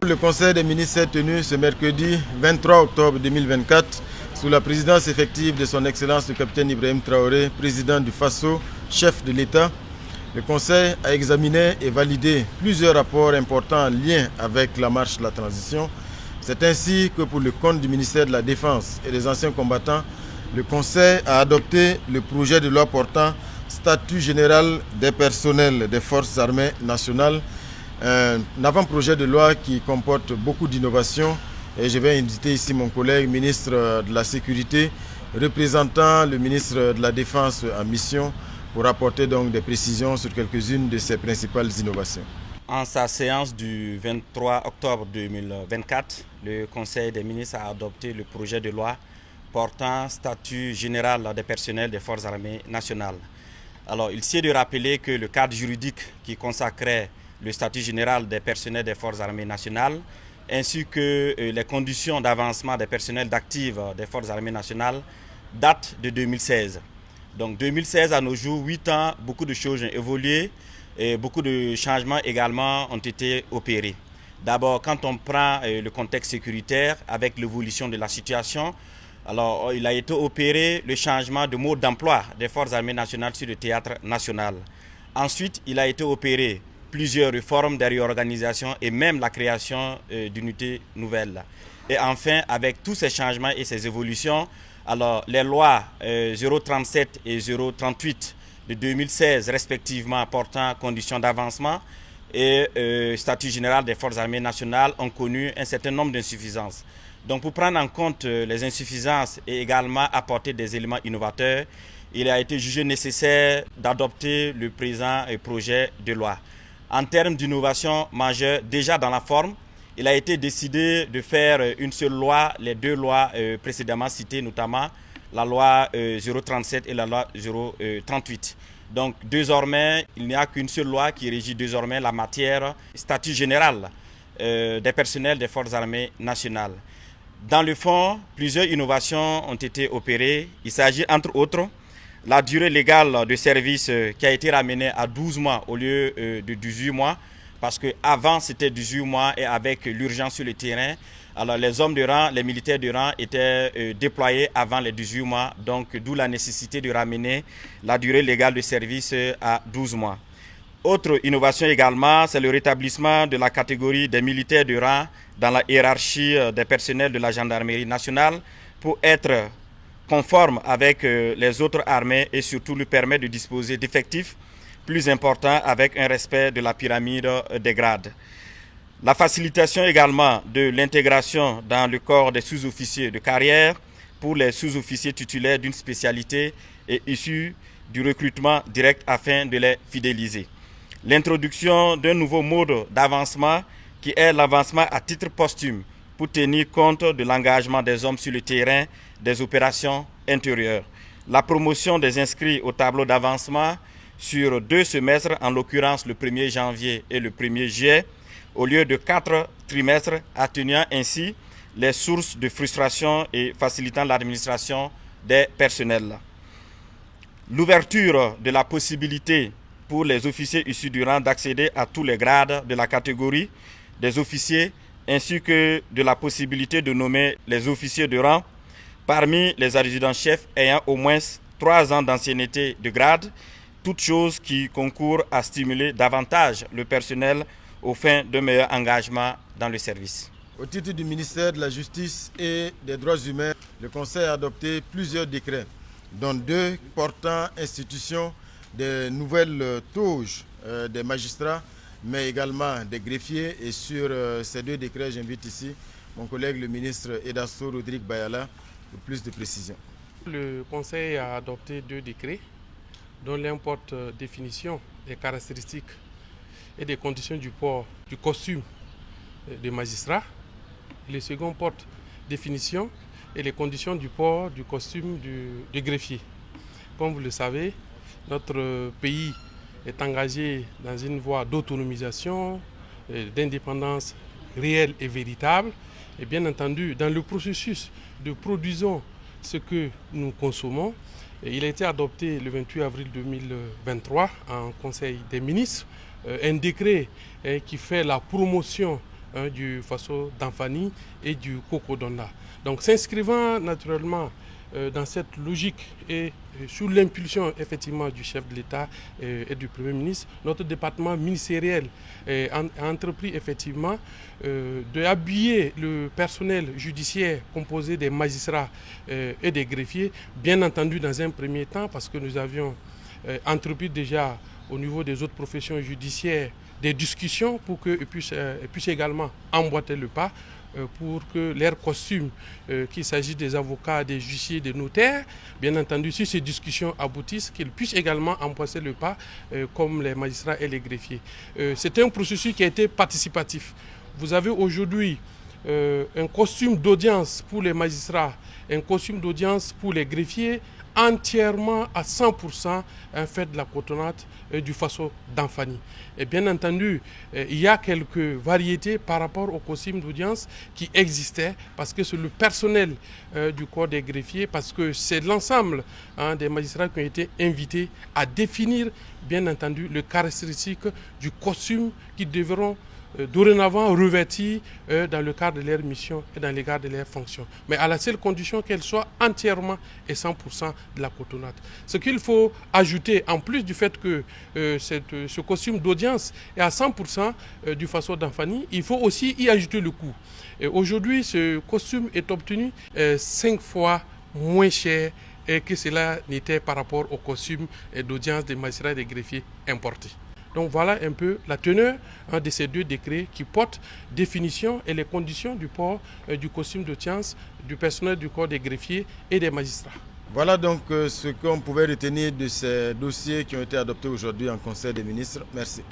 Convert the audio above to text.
Le Conseil des ministres s'est tenu ce mercredi 23 octobre 2024 sous la présidence effective de son Excellence le capitaine Ibrahim Traoré, président du FASO, chef de l'État. Le Conseil a examiné et validé plusieurs rapports importants en lien avec la marche de la transition. C'est ainsi que pour le compte du ministère de la Défense et des anciens combattants, le Conseil a adopté le projet de loi portant statut général des personnels des forces armées nationales. Un avant-projet de loi qui comporte beaucoup d'innovations et je vais inviter ici mon collègue ministre de la Sécurité, représentant le ministre de la Défense en mission pour apporter donc des précisions sur quelques-unes de ces principales innovations. En sa séance du 23 octobre 2024, le Conseil des ministres a adopté le projet de loi portant statut général des personnels des forces armées nationales. Alors, il s'est de rappeler que le cadre juridique qui consacrait le statut général des personnels des forces armées nationales, ainsi que les conditions d'avancement des personnels d'actifs des forces armées nationales, datent de 2016. Donc 2016 à nos jours, 8 ans, beaucoup de choses ont évolué et beaucoup de changements également ont été opérés. D'abord, quand on prend le contexte sécuritaire avec l'évolution de la situation, alors il a été opéré le changement de mode d'emploi des forces armées nationales sur le théâtre national. Ensuite, il a été opéré plusieurs réformes de réorganisation et même la création d'unités nouvelles. Et enfin, avec tous ces changements et ces évolutions, alors les lois 037 et 038 de 2016 respectivement portant conditions d'avancement et statut général des forces armées nationales ont connu un certain nombre d'insuffisances. Donc pour prendre en compte les insuffisances et également apporter des éléments innovateurs, il a été jugé nécessaire d'adopter le présent projet de loi. En termes d'innovation majeure, déjà dans la forme, il a été décidé de faire une seule loi, les deux lois précédemment citées, notamment la loi 037 et la loi 038. Donc désormais, il n'y a qu'une seule loi qui régit désormais la matière statut général des personnels des forces armées nationales. Dans le fond, plusieurs innovations ont été opérées. Il s'agit entre autres la durée légale de service qui a été ramenée à 12 mois au lieu de 18 mois, parce qu'avant c'était 18 mois et avec l'urgence sur le terrain, alors les hommes de rang, les militaires de rang étaient déployés avant les 18 mois, donc d'où la nécessité de ramener la durée légale de service à 12 mois. Autre innovation également, c'est le rétablissement de la catégorie des militaires de rang dans la hiérarchie des personnels de la gendarmerie nationale pour être conforme avec les autres armées et surtout lui permet de disposer d'effectifs plus importants avec un respect de la pyramide des grades. La facilitation également de l'intégration dans le corps des sous-officiers de carrière pour les sous-officiers titulaires d'une spécialité et issus du recrutement direct afin de les fidéliser. L'introduction d'un nouveau mode d'avancement qui est l'avancement à titre posthume pour tenir compte de l'engagement des hommes sur le terrain des opérations intérieures. La promotion des inscrits au tableau d'avancement sur 2 semestres, en l'occurrence le 1er janvier et le 1er juillet, au lieu de 4 trimestres, atténuant ainsi les sources de frustration et facilitant l'administration des personnels. L'ouverture de la possibilité pour les officiers issus du rang d'accéder à tous les grades de la catégorie des officiers, ainsi que de la possibilité de nommer les officiers de rang parmi les adjudants-chefs ayant au moins 3 ans d'ancienneté de grade, toute chose qui concourt à stimuler davantage le personnel aux fins de meilleur engagement dans le service. Au titre du ministère de la Justice et des Droits humains, le Conseil a adopté plusieurs décrets, dont 2 portant institution des nouvelles tauges des magistrats, mais également des greffiers. Et sur ces 2 décrets, j'invite ici mon collègue le ministre Edasso Rodrigue Bayala pour plus de précisions. Le Conseil a adopté 2 décrets dont l'un porte définition des caractéristiques et des conditions du port du costume des magistrats. Le second porte définition et les conditions du port du costume du greffier. Comme vous le savez, notre pays est engagé dans une voie d'autonomisation, d'indépendance réelle et véritable. Et bien entendu, dans le processus de produisons ce que nous consommons, il a été adopté le 28 avril 2023 en Conseil des ministres un décret qui fait la promotion du Faso d'Anfani et du Kokodonda. Donc s'inscrivant naturellement dans cette logique et sous l'impulsion effectivement du chef de l'État et du Premier ministre, notre département ministériel a entrepris effectivement d'habiller le personnel judiciaire composé des magistrats et des greffiers, bien entendu dans un premier temps parce que nous avions entrepris déjà au niveau des autres professions judiciaires des discussions pour qu'ils puissent également emboîter le pas pour que leurs costumes, qu'il s'agisse des avocats, des huissiers, des notaires, bien entendu, si ces discussions aboutissent, qu'ils puissent également emboîter le pas comme les magistrats et les greffiers. C'est un processus qui a été participatif. Vous avez aujourd'hui un costume d'audience pour les magistrats, un costume d'audience pour les greffiers, entièrement à 100% fait de la cotonnade du Faso d'Anfani. Et bien entendu, il y a quelques variétés par rapport au costume d'audience qui existaient parce que c'est le personnel du corps des greffiers, parce que c'est l'ensemble des magistrats qui ont été invités à définir, bien entendu, les caractéristiques du costume qui devront dorénavant revêtis dans le cadre de leur mission et dans le cadre de leurs fonctions. Mais à la seule condition qu'elles soient entièrement et 100% de la cotonnade. Ce qu'il faut ajouter, en plus du fait que ce costume d'audience est à 100% du Faso d'Anfani, il faut aussi y ajouter le coût. Aujourd'hui, ce costume est obtenu 5 fois moins cher et que cela n'était par rapport au costume d'audience des magistrats et des greffiers importés. Donc voilà un peu la teneur de ces deux décrets qui portent définition et les conditions du port du costume d'audience du personnel du corps des greffiers et des magistrats. Voilà donc ce qu'on pouvait retenir de ces dossiers qui ont été adoptés aujourd'hui en Conseil des ministres. Merci.